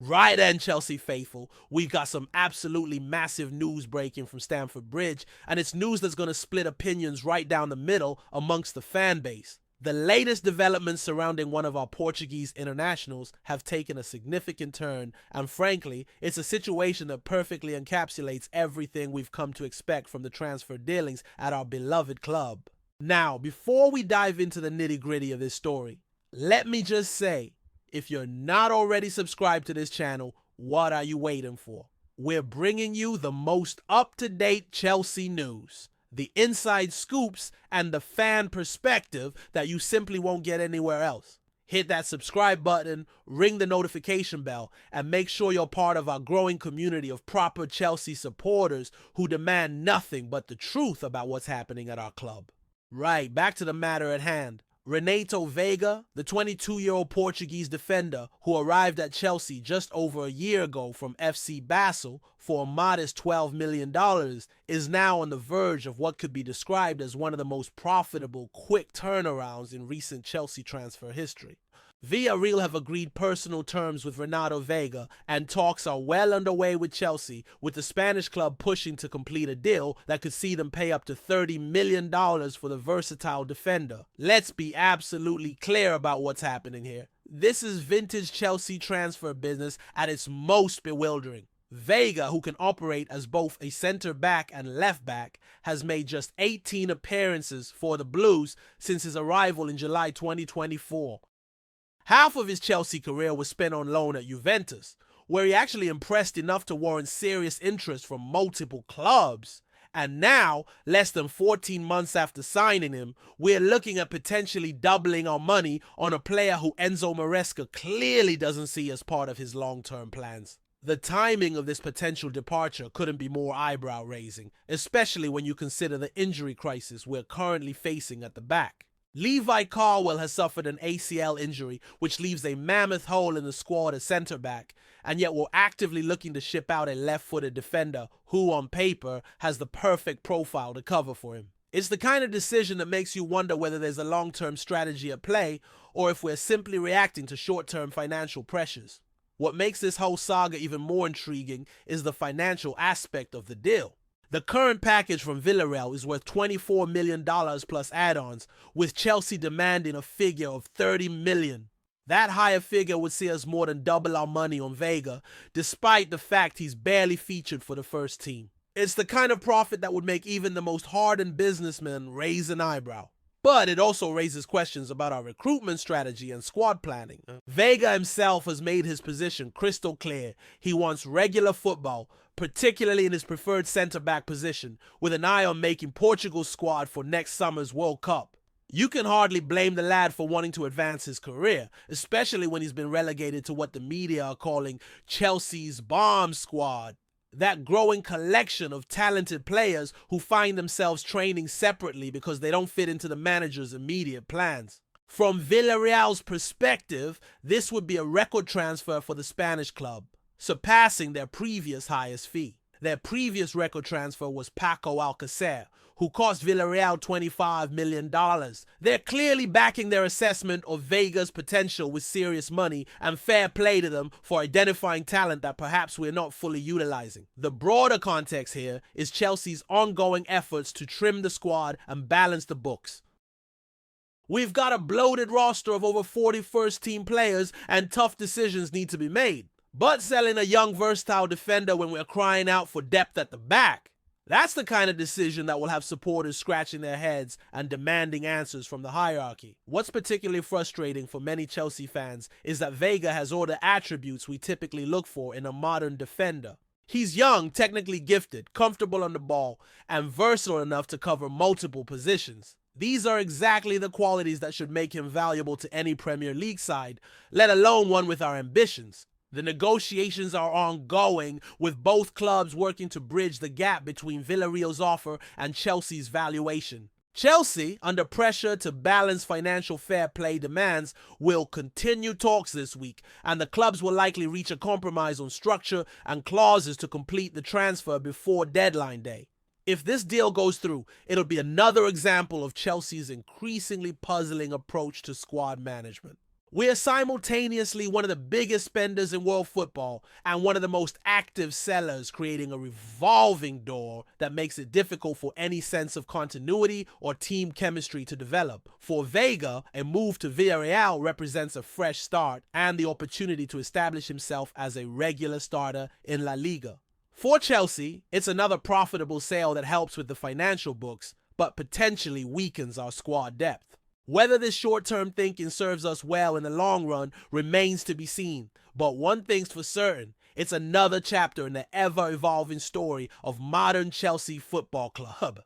Right then, Chelsea faithful, we've got some absolutely massive news breaking from Stamford Bridge, and it's news that's going to split opinions right down the middle amongst the fan base. The latest developments surrounding one of our Portuguese internationals have taken a significant turn, and frankly, it's a situation that perfectly encapsulates everything we've come to expect from the transfer dealings at our beloved club. Now, before we dive into the nitty-gritty of this story, let me just say, if you're not already subscribed to this channel, what are you waiting for? We're bringing you the most up-to-date Chelsea news, the inside scoops, and the fan perspective that you simply won't get anywhere else. Hit that subscribe button, ring the notification bell, and make sure you're part of our growing community of proper Chelsea supporters who demand nothing but the truth about what's happening at our club. Right, back to the matter at hand. Renato Vega, the 22-year-old Portuguese defender who arrived at Chelsea just over a year ago from FC Basel for a modest $12 million, is now on the verge of what could be described as one of the most profitable quick turnarounds in recent Chelsea transfer history. Villarreal have agreed personal terms with Renato Vega, and talks are well underway with Chelsea, with the Spanish club pushing to complete a deal that could see them pay up to $30 million for the versatile defender. Let's be absolutely clear about what's happening here. This is vintage Chelsea transfer business at its most bewildering. Veiga, who can operate as both a centre-back and left-back, has made just 18 appearances for the Blues since his arrival in July 2024. Half of his Chelsea career was spent on loan at Juventus, where he actually impressed enough to warrant serious interest from multiple clubs. And now, less than 14 months after signing him, we're looking at potentially doubling our money on a player who Enzo Maresca clearly doesn't see as part of his long-term plans. The timing of this potential departure couldn't be more eyebrow-raising, especially when you consider the injury crisis we're currently facing at the back. Levi Carwell has suffered an ACL injury, which leaves a mammoth hole in the squad at centre-back, and yet we're actively looking to ship out a left-footed defender who, on paper, has the perfect profile to cover for him. It's the kind of decision that makes you wonder whether there's a long-term strategy at play, or if we're simply reacting to short-term financial pressures. What makes this whole saga even more intriguing is the financial aspect of the deal. The current package from Villarreal is worth $24 million plus add-ons, with Chelsea demanding a figure of $30 million. That higher figure would see us more than double our money on Vega, despite the fact he's barely featured for the first team. It's the kind of profit that would make even the most hardened businessman raise an eyebrow. But it also raises questions about our recruitment strategy and squad planning. Vega himself has made his position crystal clear. He wants regular football, particularly in his preferred centre-back position, with an eye on making Portugal's squad for next summer's World Cup. You can hardly blame the lad for wanting to advance his career, especially when he's been relegated to what the media are calling Chelsea's bomb squad. That growing collection of talented players who find themselves training separately because they don't fit into the manager's immediate plans. From Villarreal's perspective, this would be a record transfer for the Spanish club, surpassing their previous highest fee. Their previous record transfer was Paco Alcacer, who cost Villarreal $25 million. They're clearly backing their assessment of Vega's potential with serious money, and fair play to them for identifying talent that perhaps we're not fully utilizing. The broader context here is Chelsea's ongoing efforts to trim the squad and balance the books. We've got a bloated roster of over 40 first-team players, and tough decisions need to be made. But selling a young, versatile defender when we're crying out for depth at the back, that's the kind of decision that will have supporters scratching their heads and demanding answers from the hierarchy. What's particularly frustrating for many Chelsea fans is that Vega has all the attributes we typically look for in a modern defender. He's young, technically gifted, comfortable on the ball, and versatile enough to cover multiple positions. These are exactly the qualities that should make him valuable to any Premier League side, let alone one with our ambitions. The negotiations are ongoing, with both clubs working to bridge the gap between Villarreal's offer and Chelsea's valuation. Chelsea, under pressure to balance financial fair play demands, will continue talks this week, and the clubs will likely reach a compromise on structure and clauses to complete the transfer before deadline day. If this deal goes through, it'll be another example of Chelsea's increasingly puzzling approach to squad management. We are simultaneously one of the biggest spenders in world football and one of the most active sellers, creating a revolving door that makes it difficult for any sense of continuity or team chemistry to develop. For Veiga, a move to Villarreal represents a fresh start and the opportunity to establish himself as a regular starter in La Liga. For Chelsea, it's another profitable sale that helps with the financial books, but potentially weakens our squad depth. Whether this short-term thinking serves us well in the long run remains to be seen, but one thing's for certain, it's another chapter in the ever-evolving story of modern Chelsea Football Club.